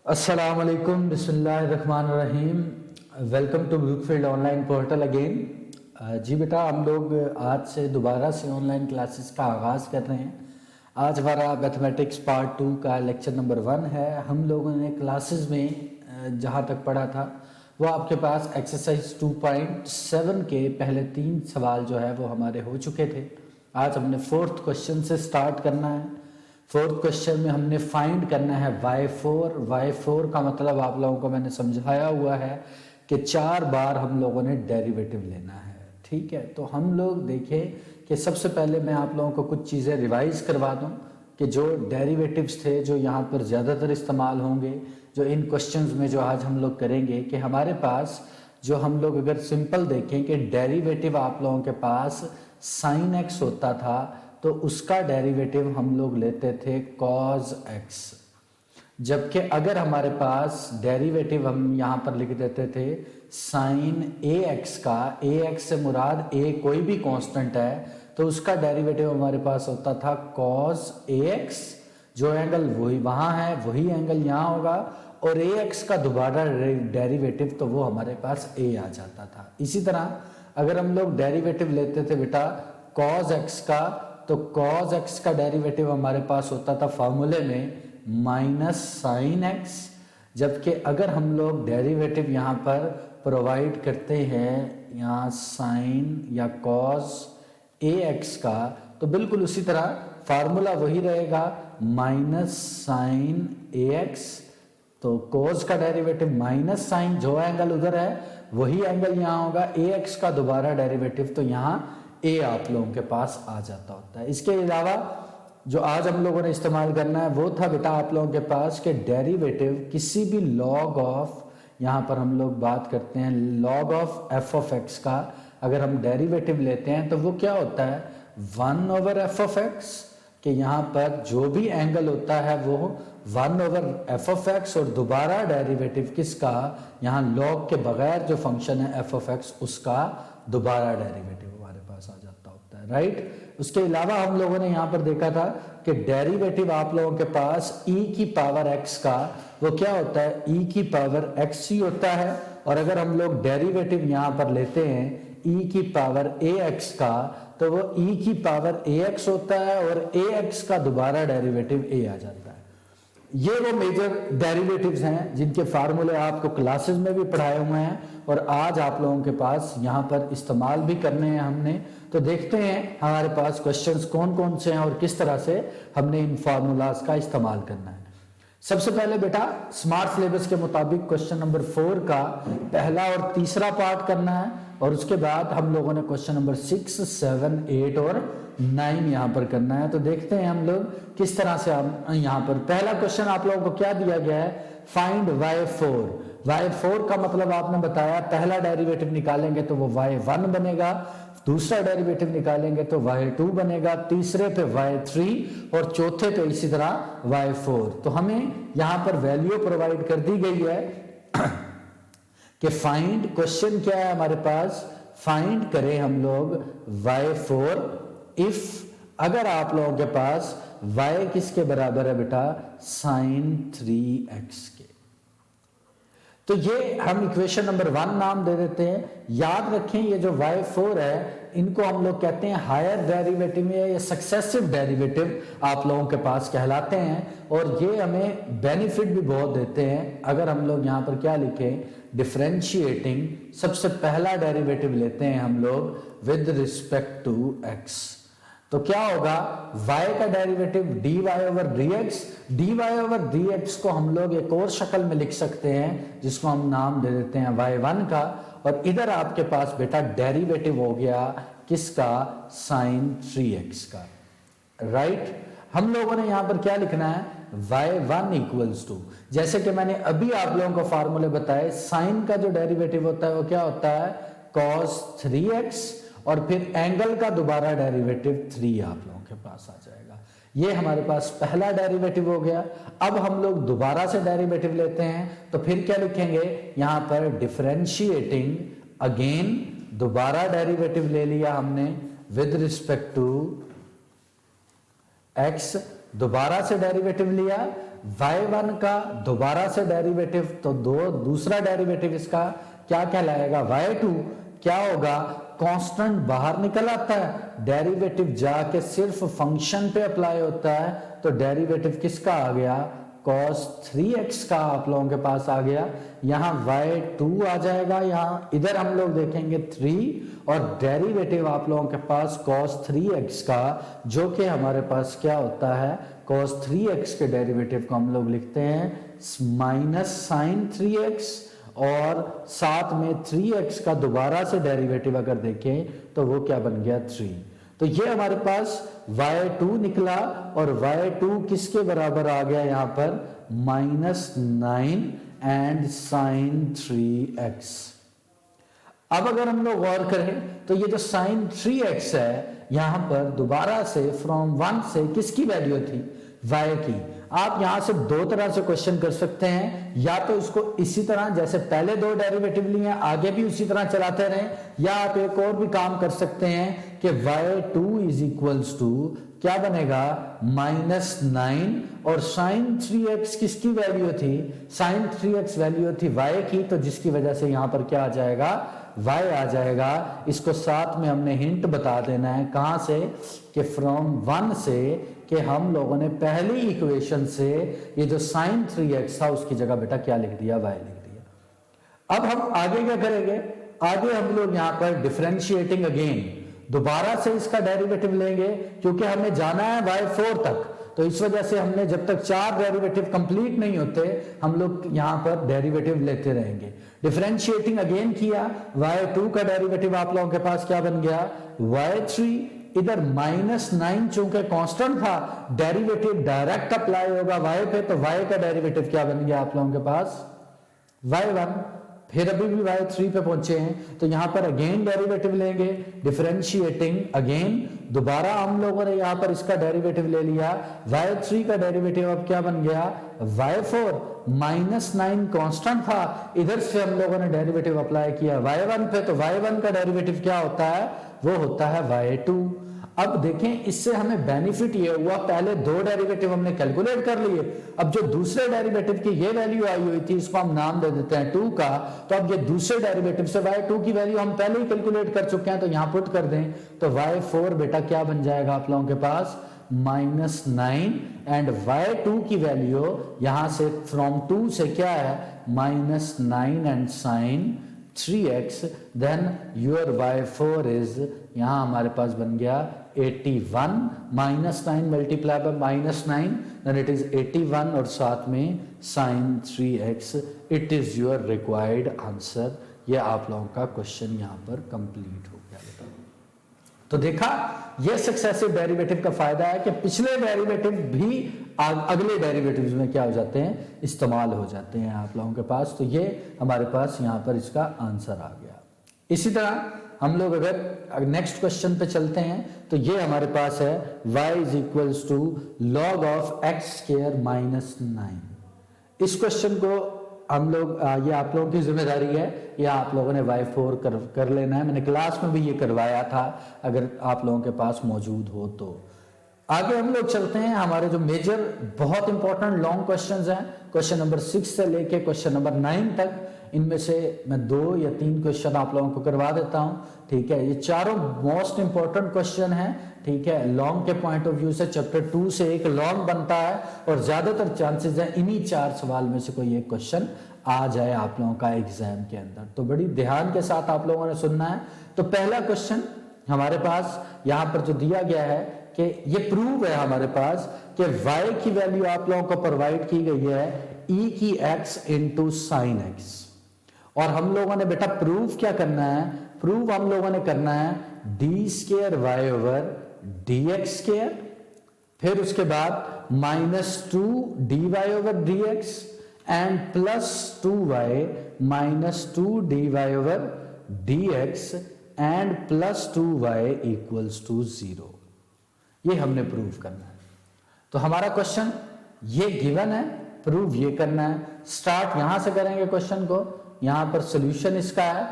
अस्सलाम वालेकुम, बिस्मिल्लाहिर्रहमानिर्रहीम। Welcome to Brookfield online portal again. जी बेटा, हम लोग आज से दोबारा से ऑनलाइन क्लासेस का आगाज़ कर रहे हैं। आज हमारा मैथमेटिक्स पार्ट 2 का लेक्चर नंबर 1 है। हम लोगों ने क्लासेस में जहाँ तक पढ़ा था वो आपके पास एक्सरसाइज 2.7 के पहले 3 सवाल जो है वो हमारे हो चुके थे। आज हमने 4th क्वेश्चन से स्टार्ट करना है। 4th क्वेश्चन में हमने फाइंड करना है y4 का मतलब आप लोगों को मैंने समझाया हुआ है कि 4 बार हम लोगों ने डेरिवेटिव लेना है। ठीक है, तो हम लोग देखें कि सबसे पहले मैं आप लोगों को कुछ चीज़ें रिवाइज करवा दूं कि जो डेरिवेटिव्स थे जो यहाँ पर ज़्यादातर इस्तेमाल होंगे, जो इन क्वेश्चंस में जो आज हम लोग करेंगे, कि हमारे पास जो हम लोग अगर सिंपल देखें कि डेरिवेटिव आप लोगों के पास sin x होता था तो उसका डेरिवेटिव हम लोग लेते थे cos x, जबकि अगर हमारे पास डेरिवेटिव हम यहाँ पर लिख देते थे sin ax का, ax से मुराद a कोई भी कांस्टेंट है, तो उसका डेरिवेटिव हमारे पास होता था cos ax। जो एंगल वही वहाँ है वही एंगल यहाँ होगा, और ax का दोबारा डेरिवेटिव तो वो हमारे पास a आ जाता था। इसी तरह अगर हम लोग डेरिवेटिव लेते थे बेटा cos x का, तो cos x का डेरिवेटिव हमारे पास होता था फॉर्मूले में -sin x, जबकि अगर हम लोग डेरिवेटिव यहाँ पर प्रोवाइड करते हैं यहाँ sin या cos ax का, तो बिल्कुल उसी तरह फार्मूला वही रहेगा -sin ax। तो cos का डेरिवेटिव माइनस साइन, जो एंगल उधर है वही एंगल यहाँ होगा, ax का दोबारा डेरिवेटिव तो यहाँ a आप लोगों के पास आ जाता होता है। इसके अलावा जो आज हम लोगों ने इस्तेमाल करना है वो था बेटा आप लोगों के पास कि डेरिवेटिव किसी भी लॉग ऑफ, यहाँ पर हम लोग बात करते हैं log of f of x का, अगर हम डेरिवेटिव लेते हैं तो वो क्या होता है 1/f(x), कि यहाँ पर जो भी एंगल होता है वो 1/f(x), और दोबारा डेरिवेटिव किसका, यहाँ लॉग के बगैर जो फंक्शन है f(x) उसका दोबारा डेरिवेटिव हमारे पास आ जाता होता है, राइट। उसके अलावा हम लोगों ने यहाँ पर देखा था कि डेरिवेटिव आप लोगों के पास e की पावर x का वो क्या होता है e की पावर x ही होता है, और अगर हम लोग डेरिवेटिव यहाँ पर लेते हैं e की पावर ax का तो वो e की पावर ax होता है, और ax का दोबारा डेरिवेटिव a आ जाता है। ये वो मेजर डेरिवेटिव्स हैं जिनके फार्मूले आपको क्लासेस में भी पढ़ाए हुए हैं और आज आप लोगों के पास यहाँ पर इस्तेमाल भी करने हैं हमने। तो देखते हैं हमारे पास क्वेश्चंस कौन कौन से हैं और किस तरह से हमने इन फार्मूलाज का इस्तेमाल करना है। सबसे पहले बेटा स्मार्ट सिलेबस के मुताबिक क्वेश्चन नंबर 4 का पहला और तीसरा पार्ट करना है, और उसके बाद हम लोगों ने क्वेश्चन नंबर 6, 7, 8 और 9 यहाँ पर करना है। तो देखते हैं हम लोग किस तरह से हम यहाँ पर, पहला क्वेश्चन आप लोगों को क्या दिया गया है, फाइंड y4 का मतलब आपने बताया पहला डेरिवेटिव निकालेंगे तो वो y1 बनेगा, दूसरा डेरिवेटिव निकालेंगे तो y2 बनेगा, तीसरे पे y3 और चौथे पे इसी तरह y4। तो हमें यहाँ पर वैल्यू प्रोवाइड कर दी गई है कि फाइंड, क्वेश्चन क्या है हमारे पास, फाइंड करें हम लोग y4 इफ, अगर आप लोगों के पास y किसके बराबर है बेटा sin 3x के। तो ये हम इक्वेशन नंबर 1 नाम दे देते हैं। याद रखें ये जो y4 है इनको हम लोग कहते हैं हायर डेरिवेटिव में या सक्सेसिव डेरिवेटिव आप लोगों के पास कहलाते हैं, और ये हमें बेनिफिट भी बहुत देते हैं। अगर हम लोग यहाँ पर क्या लिखें, डिफरेंशिएटिंग, सबसे पहला डेरिवेटिव लेते हैं हम लोग विद रिस्पेक्ट टू x, तो क्या होगा y का डेरिवेटिव dy/dx को हम लोग एक और शक्ल में लिख सकते हैं जिसको हम नाम दे देते हैं y1 का, और इधर आपके पास बेटा डेरिवेटिव हो गया किसका, sin 3x का, राइट। हम लोगों ने यहां पर क्या लिखना है, y1 इक्वल्स टू, जैसे कि मैंने अभी आप लोगों को फार्मूले बताए, sin का जो डेरिवेटिव होता है वो क्या होता है cos 3x, और फिर एंगल का दोबारा डेरिवेटिव 3 आप लोगों के पास आ जाएगा। ये हमारे पास पहला डेरिवेटिव हो गया। अब हम लोग दोबारा से डेरिवेटिव लेते हैं तो फिर क्या लिखेंगे, यहां पर डिफरेंशिएटिंग अगेन, दोबारा डेरिवेटिव ले लिया हमने विद रिस्पेक्ट टू x, दोबारा से डेरिवेटिव लिया y1 का दोबारा से डेरिवेटिव, तो दूसरा डेरिवेटिव इसका क्या कहलाएगा, y2 क्या होगा, कांस्टेंट बाहर निकल आता है, डेरिवेटिव जाके सिर्फ फंक्शन पे अप्लाई होता है, तो डेरिवेटिव किसका आ गया, cos 3x का आप लोगों के पास आ गया। यहाँ y2 आ जाएगा, यहाँ इधर हम लोग देखेंगे 3 और डेरिवेटिव आप लोगों के पास cos 3x का, जो कि हमारे पास क्या होता है, cos 3x के डेरिवेटिव को हम लोग लिखते हैं माइनस साइन 3x, और साथ में 3x का दोबारा से डेरिवेटिव अगर देखें तो वो क्या बन गया 3। तो ये हमारे पास y2 निकला और y2 किसके बराबर आ गया यहाँ पर, -9 एंड साइन 3x। अब अगर हम लोग गौर करें तो ये जो साइन 3x है यहां पर दोबारा से फ्रॉम 1 से किसकी वैल्यू थी, y की। आप यहां से दो तरह से क्वेश्चन कर सकते हैं, या तो इसको इसी तरह जैसे पहले दो डेरिवेटिव लिए आगे भी उसी तरह चलाते रहें, या आप एक और भी काम कर सकते हैं कि y2 इज इक्वल्स टू क्या बनेगा, -9 और साइन 3x किसकी वैल्यू थी, साइन 3x वैल्यू थी y की, तो जिसकी वजह से यहां पर क्या आ जाएगा, y आ जाएगा। इसको साथ में हमने हिंट बता देना है, कहां से, कि फ्रॉम 1 से, कि हम लोगों ने पहली इक्वेशन से ये जो साइन 3x था उसकी जगह बेटा क्या लिख दिया, y लिख दिया। अब हम आगे क्या करेंगे, आगे हम लोग यहां पर डिफरेंशिएटिंग अगेन दोबारा से इसका डेरिवेटिव लेंगे, क्योंकि हमें जाना है y4 तक, तो इस वजह से हमने जब तक 4 डेरिवेटिव कंप्लीट नहीं होते हम लोग यहां पर डेरिवेटिव लेते रहेंगे। डिफरेंशिएटिंग अगेन किया, y2 का डेरिवेटिव आप लोगों के पास क्या बन गया, y3, इधर -9 चूंकि कांस्टेंट था, डेरिवेटिव डायरेक्ट अप्लाई होगा y पे, तो y का डेरिवेटिव क्या बन गया आप लोगों के पास, y1। फिर अभी भी y3 पे पहुंचे हैं, तो यहां पर अगेन डेरिवेटिव लेंगे, डिफरेंशिएटिंग अगेन दोबारा हम लोगों ने यहां पर इसका डेरिवेटिव ले लिया, y3 का डेरिवेटिव अब क्या बन गया, y4, -9 कांस्टेंट था, इधर से हम लोगों ने डेरिवेटिव अप्लाई किया y1 पे, तो y1 का डेरिवेटिव क्या होता है, वो होता है y2। अब देखें इससे हमें बेनिफिट ये हुआ, पहले दो डेरिवेटिव हमने कैलकुलेट कर लिए, अब जो दूसरे डेरिवेटिव की ये वैल्यू आई हुई थी इसको हम नाम दे देते हैं 2 का, तो अब ये दूसरे डेरिवेटिव से y2 की वैल्यू हम पहले ही कैलकुलेट कर चुके हैं, तो यहां पुट कर दें, तो y4 बेटा क्या बन जाएगा आप लोगों के पास, -9 एंड y2 की वैल्यू यहां से फ्रॉम 2 से क्या है, -9 and sine 3x, then your y4 is, यहां हमारे पास बन गया 81, -9 multiply by -9, then it is 81 और साथ में sine 3x, it is your required answer. ये आप लोगों का क्वेश्चन यहां पर कंप्लीट हो गया बेटा। तो देखा, ये सक्सेसिव डेरिवेटिव का फायदा है कि पिछले डेरिवेटिव भी अगले डेरिवेटिव्स में क्या हो जाते हैं, इस्तेमाल हो जाते हैं आप लोगों के पास। तो ये हमारे पास यहाँ पर इसका आंसर आ गया। इसी तरह हम लोग अगर नेक्स्ट क्वेश्चन पे चलते हैं, तो ये हमारे पास है y is equals to log of x square -9। इस क्वेश्चन को हम लोग, ये आप लोगों की जिम्मेदारी है, या आप लोगों ने y4 कर लेना है, मैंने क्लास में भी ये करवाया था, अगर आप लोगों के पास मौजूद हो तो। आगे हम लोग चलते हैं, हमारे जो मेजर बहुत इंपॉर्टेंट लॉन्ग क्वेश्चंस हैं, क्वेश्चन नंबर 6 से लेके क्वेश्चन नंबर 9 तक, इनमें से मैं 2 या 3 क्वेश्चन आप लोगों को करवा देता हूं, ठीक है। ये चारों मोस्ट इंपॉर्टेंट क्वेश्चन हैं, ठीक है। लॉन्ग के पॉइंट ऑफ व्यू से चैप्टर 2 से एक लॉन्ग बनता है, और ज्यादातर चांसेस हैं इन्हीं 4 सवाल में से कोई एक क्वेश्चन आ जाए आप लोगों का एग्जाम के अंदर। तो बड़ी ध्यान के साथ आप लोगों ने सुनना है। तो पहला क्वेश्चन हमारे पास यहाँ पर जो दिया गया है कि ये प्रूव है हमारे पास कि y की वैल्यू आप लोगों को प्रोवाइड की गई है e की x इंटू साइन एक्स, और हम लोगों ने बेटा प्रूव क्या करना है, प्रूव हम लोगों ने करना है D square Y over D x square, फिर उसके बाद -2 dy over dx and +2y -2 dy over dx and +2y equals to 0। ये हमने प्रूव करना है। तो हमारा क्वेश्चन ये गिवन है, प्रूव ये करना है। स्टार्ट यहां से करेंगे क्वेश्चन को। यहां पर सॉल्यूशन इसका है,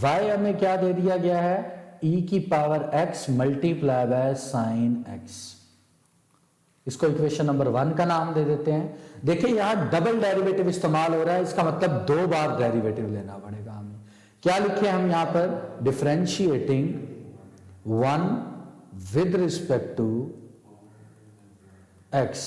y हमें क्या दे दिया गया है, e की power x multiply by sine x। इसको इक्वेशन नंबर 1 का नाम दे देते हैं। देखिए यहां डबल डेरिवेटिव इस्तेमाल हो रहा है, इसका मतलब 2 बार डेरिवेटिव लेना पड़ेगा हमें। क्या लिखे हम यहां पर, differentiating 1 with respect to x,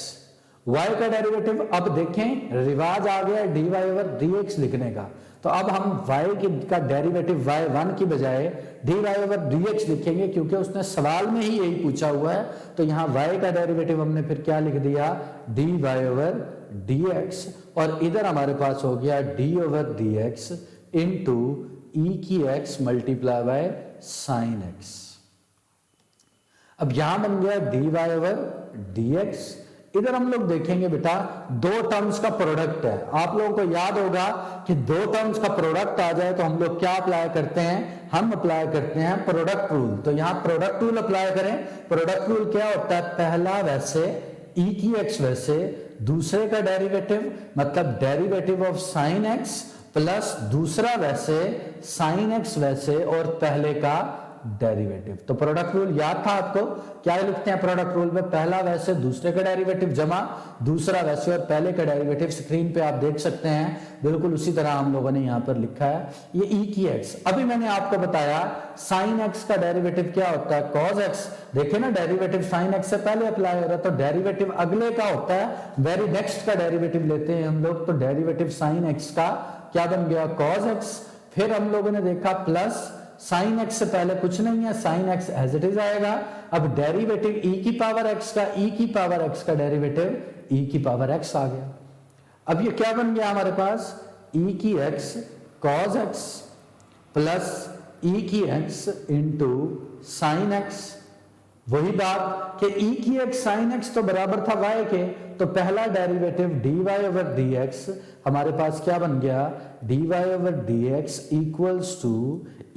y का डेरिवेटिव। अब देखें रिवाज आ गया dy ओवर dx लिखने का, तो अब हम y का डेरिवेटिव y1 की बजाय dy ओवर dx लिखेंगे, क्योंकि उसने सवाल में ही यही पूछा हुआ है। तो यहां y का डेरिवेटिव हमने फिर क्या लिख दिया, dy ओवर dx, और इधर हमारे पास हो गया d over dx into e की x multiply by sine x। अब यहां बन गया dy ओवर dx। इधर हम लोग देखेंगे बेटा 2 टर्म्स का प्रोडक्ट है। आप लोगों को याद होगा कि 2 टर्म्स का प्रोडक्ट आ जाए तो हम लोग क्या अप्लाई करते हैं, हम अप्लाई करते हैं प्रोडक्ट रूल। तो यहां प्रोडक्ट रूल अप्लाई करें। प्रोडक्ट रूल क्या होता है, पहला वैसे e की x वैसे, दूसरे का डेरिवेटिव मतलब derivative of sine x plus दूसरा वैसे साइन x वैसे और पहले का डेरिवेटिव। तो प्रोडक्ट रूल याद था आपको, क्या लिखते हैं प्रोडक्ट रूल में, पहला वैसे दूसरे का डेरिवेटिव जमा दूसरा वैसे और पहले का डेरिवेटिव। स्क्रीन पे आप देख सकते हैं बिल्कुल उसी तरह हम लोगों ने यहां पर लिखा है। ये e की x, अभी मैंने आपको बताया साइन x का डेरिवेटिव क्या होता है, cos x। देखे ना डेरिवेटिव साइन x से पहले अप्लाई हो रहा है, तो डेरिवेटिव अगले का होता है, वेरी नेक्स्ट का डेरिवेटिव लेते हैं हम लोग। तो डेरिवेटिव साइन x का क्या बन गया, cos x। फिर हम लोगों ने देखा प्लस साइन x से पहले कुछ नहीं है, sine x as it is आएगा। अब डेरिवेटिव e की पावर x का, e की पावर x का डेरिवेटिव e की पावर x आ गया। अब ये क्या बन गया हमारे पास, e की x cos x plus e की x इंटू साइन x। वही बात कि e की x साइन x तो बराबर था y के, तो पहला डेरिवेटिव dy ओवर dx हमारे पास क्या बन गया, dy over dx equals to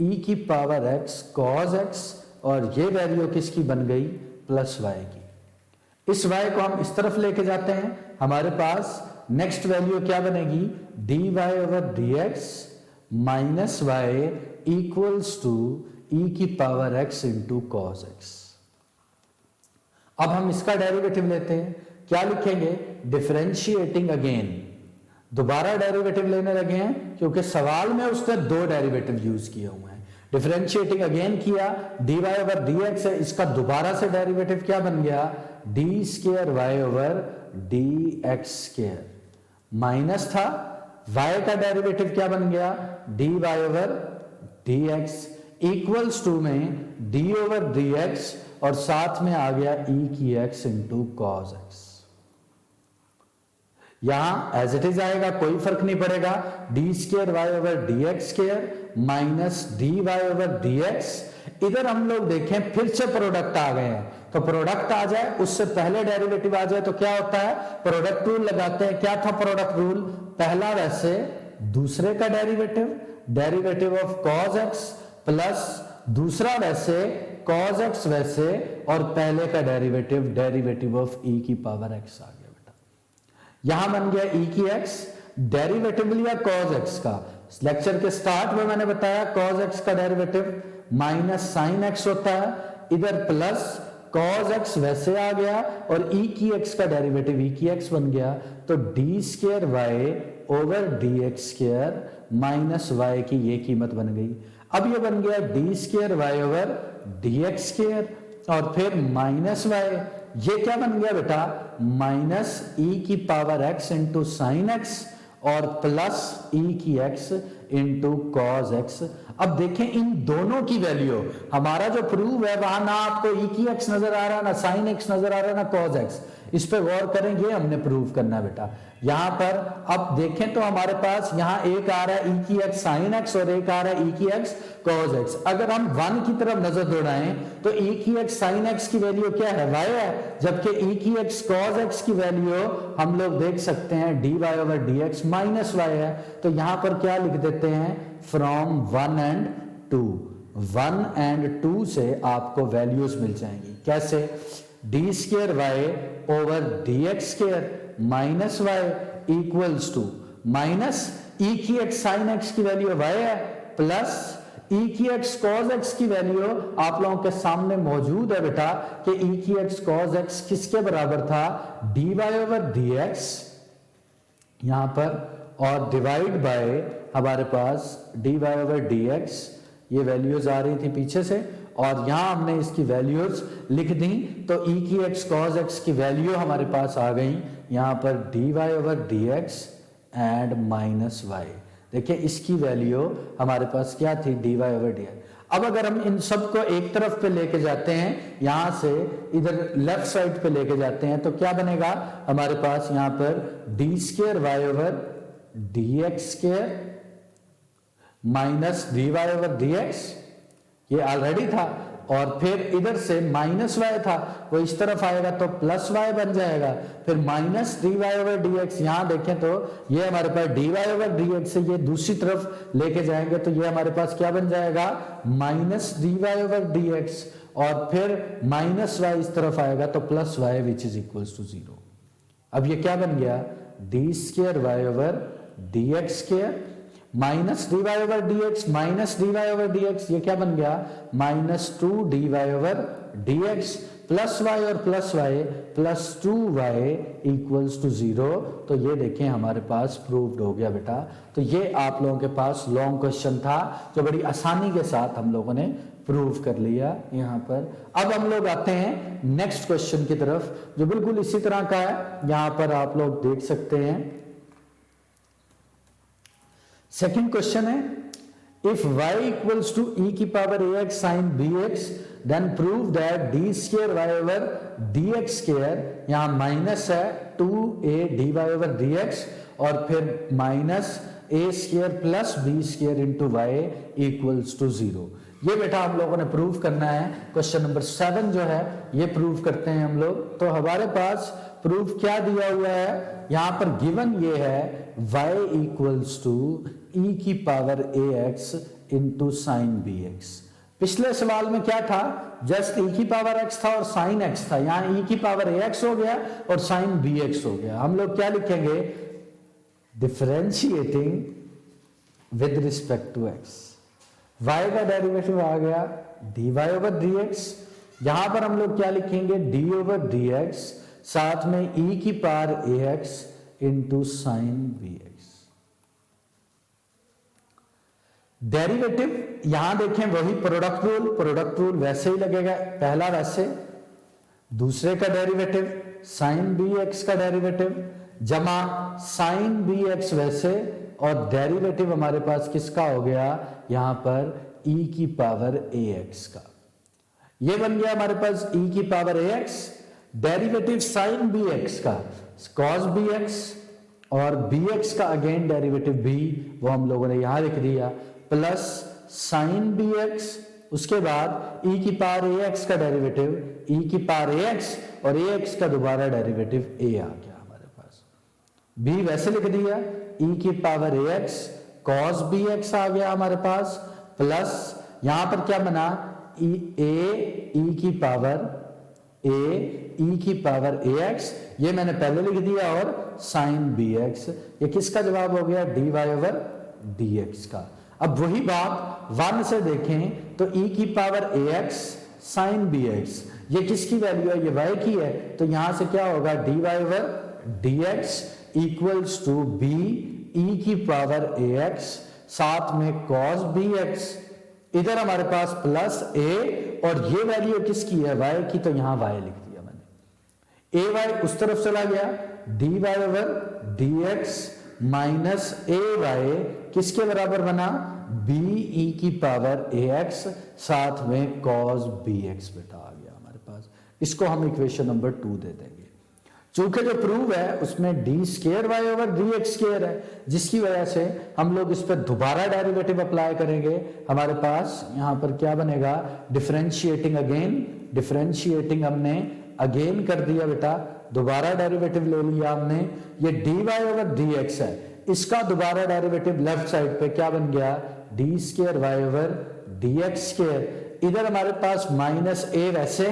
e की पावर x cos x, और ये वैल्यू किसकी बन गई, प्लस y की। इस y को हम इस तरफ लेके जाते हैं, हमारे पास नेक्स्ट वैल्यू क्या बनेगी, dy over dx minus y equals to e की power x into cos x। अब हम इसका डेरिवेटिव लेते हैं, क्या लिखेंगे, डिफरेंशिएटिंग अगेन, दोबारा डेरिवेटिव लेने लगे हैं क्योंकि सवाल में उसने 2 डेरिवेटिव यूज किए हुए हैं। डिफरेंशिएटिंग अगेन किया, dy ओवर dx है, इसका दोबारा से डेरिवेटिव क्या बन गया, d square y over dx square, minus था y का डेरिवेटिव क्या बन गया, dy over dx equals to में d ओवर dx और साथ में आ गया e की x इंटू cos x। यहां एज इट इज आएगा, कोई फर्क नहीं पड़ेगा, d square Y over D x square minus d Y over D x. इधर हम लोग देखें फिर से प्रोडक्ट आ गए हैं, तो प्रोडक्ट आ जाए उससे पहले डेरिवेटिव आ जाए तो क्या होता है, प्रोडक्ट रूल लगाते हैं। क्या था प्रोडक्ट रूल, पहला वैसे दूसरे का derivative, derivative of cos x plus दूसरा वैसे cos x वैसे और पहले का डेरिवेटिव, डेरिवेटिव ऑफ e की पावर x आ गया बेटा। यहां बन गया e की x, डेरिवेटिव लिया cos x का। लेक्चर के स्टार्ट में मैंने बताया cos x का डेरिवेटिव माइनस साइन x होता है, इधर प्लस cos x वैसे आ गया और e की x का डेरिवेटिव e की x बन गया, तो d square Y over D x square minus y की ये कीमत बन गई। अब ये बन गया D square Y over D x square और फिर माइनस वाई, ये क्या बन गया बेटा, माइनस ई की power x into sine x और प्लस ई की x इंटू कॉस एक्स। अब देखें इन दोनों की वैल्यू, हमारा जो प्रूफ है वहां ना आपको ई की x नजर आ रहा है, ना साइन एक्स नजर आ रहा है, ना कॉस एक्स। इस पे गौर करेंगे, हमने प्रूव करना बेटा। यहां पर अब देखें तो हमारे पास यहां एक आ रहा है ई की x साइन एक्स और एक आ रहा है ई की x कॉस एक्स। अगर हम 1 की तरफ नजर दौड़ाएं तो ई की x साइन एक्स की वैल्यू क्या है, y है, जबकि ई की x कॉस एक्स की वैल्यू हम लोग देख सकते हैं d Y over D x minus y है। तो यहां पर क्या लिख देते हैं, फ्रॉम 1 एंड 2, 1 एंड 2 से आपको वैल्यूज मिल जाएंगी। कैसे, D square Y over D x square minus Y equals to minus E की एक्स साइन एक्स की वैल्यू वाई है प्लस ई की एक्स कॉज एक्स की वैल्यू आप लोगों के सामने मौजूद है बेटा कि ई की एक्स कॉज एक्स किसके बराबर था, dy ओवर डी एक्स यहां पर, और डिवाइड बाय हमारे पास dy ओवर डी एक्स, ये वैल्यूज आ रही थी पीछे से और यहां हमने इसकी वैल्यूज लिख दी, तो ई की एक्स कॉज एक्स की वैल्यू हमारे पास आ गई यहां पर dy over D x and minus y. देखिए इसकी वैल्यू हमारे पास क्या थी, dy ओवर डी एक्स। अब अगर हम इन सब को एक तरफ पे लेके जाते हैं, यहां से इधर लेफ्ट साइड पे लेके जाते हैं, तो क्या बनेगा हमारे पास यहां पर d square Y over D x square minus dy over D x, ये ऑलरेडी था, और फिर इधर से माइनस वाई था, वो इस तरफ आएगा तो प्लस वाई बन जाएगा, फिर minus dy over D x, यहां देखें तो ये हमारे पास dy ओवर डी एक्स से ये दूसरी तरफ लेके जाएंगे तो ये हमारे पास क्या बन जाएगा, minus dy over D x, और फिर माइनस वाई इस तरफ आएगा तो plus Y which is equals to 0। अब ये क्या बन गया, D square Y over D x square minus dy over D x minus dy over D x, ये क्या बन गया, minus 2dy over D X plus Y और plus Y plus 2y equals to 0। तो ये देखें हमारे पास प्रूव्ड हो गया बेटा। तो ये आप लोगों के पास लॉन्ग क्वेश्चन था जो बड़ी आसानी के साथ हम लोगों ने प्रूव कर लिया यहां पर। अब हम लोग आते हैं नेक्स्ट क्वेश्चन की तरफ जो बिल्कुल इसी तरह का है, यहां पर आप लोग देख सकते हैं। सेकंड क्वेश्चन है, if y equals to e की power ax sin bx then prove that d square Y over D x square, यहां माइनस है 2a dy ओवर dx और फिर minus a square plus b square into y equals to 0। ये बेटा हम लोगों ने प्रूव करना है। क्वेश्चन नंबर 7 जो है ये प्रूव करते हैं हम लोग। तो हमारे पास प्रूफ क्या दिया हुआ है, यहां पर गिवन ये है y इक्वल्स टू e की power ax into sine bx। पिछले सवाल में क्या था, जस्ट e की पावर x था और साइन x था, यहां e की पावर ax हो गया और साइन bx हो गया। हम लोग क्या लिखेंगे, differentiating with respect to x, y का डेरिवेटिव आ गया dy ओवर dx, यहां पर हम लोग क्या लिखेंगे d ओवर dx साथ में e की power ax into sine bx। Derivative यहां देखें वही प्रोडक्ट रूल वैसे ही लगेगा, पहला वैसे, दूसरे का डेरिवेटिव साइन bx का डेरिवेटिव जमा साइन bx वैसे, और डेरिवेटिव हमारे पास किसका हो गया यहां पर e की पावर ax का। ये बन गया हमारे पास e की power ax, derivative sign bx का cos bx और bx का अगेन डेरिवेटिव b, वो हम लोगों ने यहां लिख दिया, प्लस साइन bx, उसके बाद e की पावर ax का डेरिवेटिव e की पावर ax और ax का दोबारा डेरिवेटिव a आ गया हमारे पास। b वैसे लिख दिया e की पावर ax cos bx आ गया हमारे पास, प्लस यहां पर क्या बना e की पावर ax, ये मैंने पहले लिख दिया, और साइन bx, ये किसका जवाब हो गया dy ओवर dx का। अब वही बात 1 से देखें तो e की पावर ax साइन bx, ये किसकी वैल्यू है, ये y की है, तो यहां से क्या होगा dy over dx equals to b e की पावर ax साथ में cos bx, इधर हमारे पास प्लस a, और ये वैल्यू किसकी है y की, तो यहां y लिख दिया मैंने। ay उस तरफ चला गया, dy over dx minus ay किसके बराबर बना, b e की पावर ax साथ में cos bx बेटा आ गया हमारे पास। इसको हम इक्वेशन नंबर 2 दे देंगे। चूंकि जो प्रूव है उसमें d square Y over D x square है, जिसकी वजह से हम लोग इस पर दोबारा डेरिवेटिव अप्लाई करेंगे। हमारे पास यहां पर क्या बनेगा, डिफरेंशिएटिंग अगेन, डिफरेंशिएटिंग हमने अगेन कर दिया बेटा, दोबारा डेरिवेटिव ले लिया हमने। ये dy ओवर dx है, इसका दोबारा डेरिवेटिव लेफ्ट साइड पे क्या बन गया, D square Y over D x square. इधर हमारे पास माइनस a वैसे,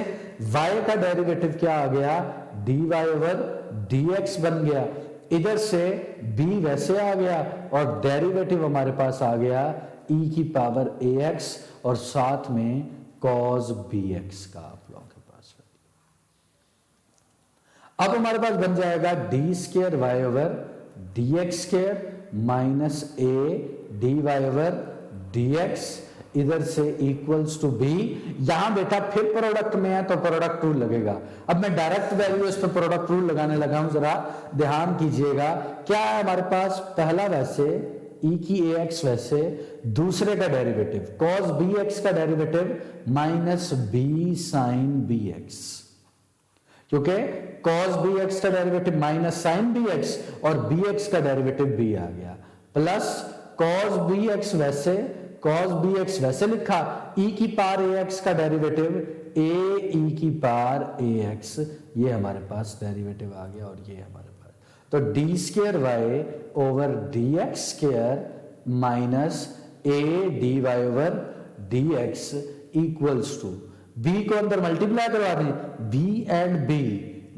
y का डेरिवेटिव क्या आ गया, dy ओवर dx बन गया, इधर से b वैसे आ गया, और डेरिवेटिव हमारे पास आ गया ई की पावर ए एक्स और साथ में कॉस बी एक्स का आप लोगों के पास। अब हमारे पास बन जाएगा d square Y over D x square minus A D Y over D x, इधर से इक्वल्स टू बी। यहां बेटा फिर प्रोडक्ट में है तो प्रोडक्ट रूल लगेगा। अब मैं डायरेक्ट वैल्यू इस पर प्रोडक्ट रूल लगाने लगा हूं, जरा ध्यान कीजिएगा। क्या है हमारे पास, पहला वैसे ई की ए एक्स, वैसे दूसरे का डेरिवेटिव कॉस बी एक्स का derivative minus b sine b x, क्योंकि कॉस बी एक्स का derivative minus sine b x और बी एक्स का डेरिवेटिव बी आ गया, प्लस कॉस बी एक्स वैसे, कॉस बी एक्स वैसे लिखा, ई की पावर ए एक्स का डेरिवेटिव ए ई की पावर ए एक्स, ये हमारे पास डेरिवेटिव आ गया। और ये हमारे पास तो d square Y over D x square minus A D Y over D x equals to, b को अंदर मल्टीप्लाई करवा दें, बी एंड बी,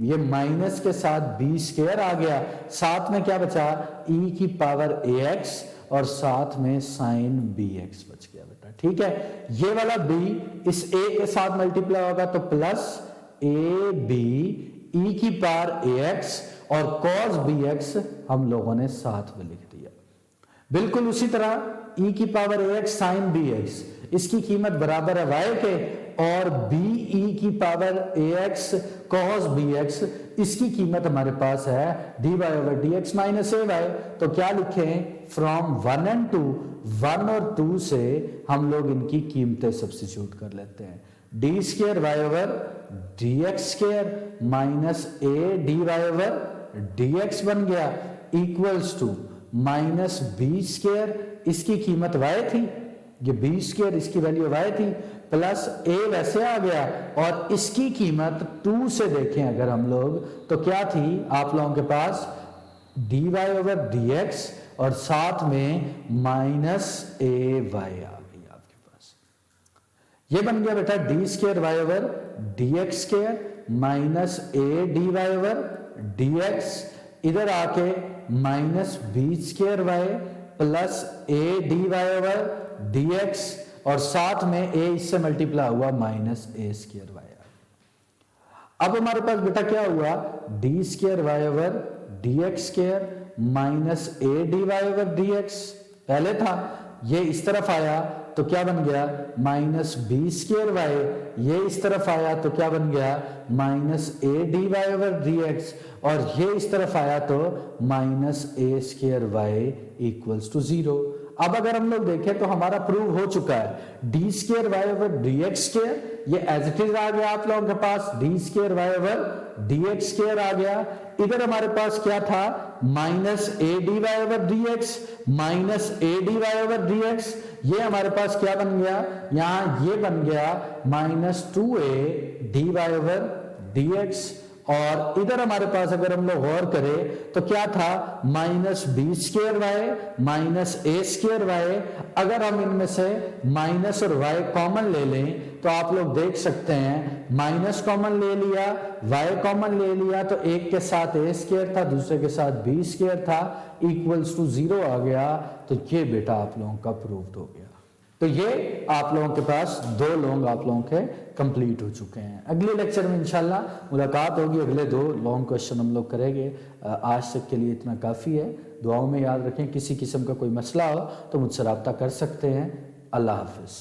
ये माइनस के साथ बी स्क्वायर आ गया, साथ में क्या बचा, ई की पावर ए एक्स और साथ में साइन बी एक्स बच गया बेटा। ठीक है, ये वाला b इस a के साथ मल्टीप्लाई होगा तो प्लस ए बी ई की पावर ए एक्स और कॉस बी एक्स हम लोगों ने साथ में लिख दिया। बिल्कुल उसी तरह ई की पावर ए एक्स साइन बी एक्स, इसकी कीमत बराबर है y के, और बी ई की पावर ए एक्स कॉस बी एक्स, इसकी कीमत हमारे पास है D Y over D x minus A Y. तो क्या लिखें, फ्रॉम 1 एंड 2, 1 और 2 से हम लोग इनकी कीमतें सब्स्टिट्यूट कर लेते हैं। D square Y over D x square minus A D Y over D x बन गया equals to minus B square, इसकी कीमत वाई थी, ये बी स्क्वायर इसकी वैल्यू वाई थी, प्लस ए वैसे आ गया और इसकी कीमत 2 से देखें अगर हम लोग तो क्या थी आप लोगों के पास, D Y over D x और साथ में माइनस ए वाई आ गई आपके पास। ये बन गया बेटा d square Y over D x square minus A D Y over D x, इधर आके minus B square y plus a D Y over D x और साथ में ए इससे मल्टीप्लाई हुआ माइनस ए स्क्वायर वाई। अब हमारे पास बेटा क्या हुआ, d square Y over D x square minus A D Y over D x पहले था, ये इस तरफ आया तो क्या बन गया माइनस बी स्क्वायर वाई, ये इस तरफ आया तो क्या बन गया minus A D Y over D x, और ये इस तरफ आया तो minus A square y equals to 0। अब अगर हम लोग देखें तो हमारा प्रूव हो चुका है, D square Y over D x square ये एज इट इज आ गया आप लोगों के पास, D square Y over D x square आ गया, इधर हमारे पास क्या था minus A D Y over D x minus A D Y over D x, ये हमारे पास क्या बन गया, यहां ये बन गया minus 2a d Y over D x, और इधर हमारे पास अगर हम लोग गौर करें तो क्या था minus B square Y minus ए स्क्वायर वाई, अगर हम इनमें से माइनस और वाई कॉमन ले लें तो आप लोग देख सकते हैं माइनस कॉमन ले लिया, वाई कॉमन ले लिया तो एक के साथ ए स्क्वायर था दूसरे के साथ बी स्क्वायर था इक्वल्स टू 0 आ गया। तो ये बेटा आप लोगों का प्रूव्ड हो गया। तो ये आप लोगों के पास 2 लॉन्ग आप लोगों के कंप्लीट हो चुके हैं। अगले लेक्चर में इंशाल्लाह मुलाकात होगी, अगले 2 लॉन्ग क्वेश्चन हम लोग करेंगे। आज तक के लिए इतना काफ़ी है। दुआओं में याद रखें, किसी किस्म का कोई मसला हो तो मुझसे रब्ता कर सकते हैं। अल्लाह हाफिज़।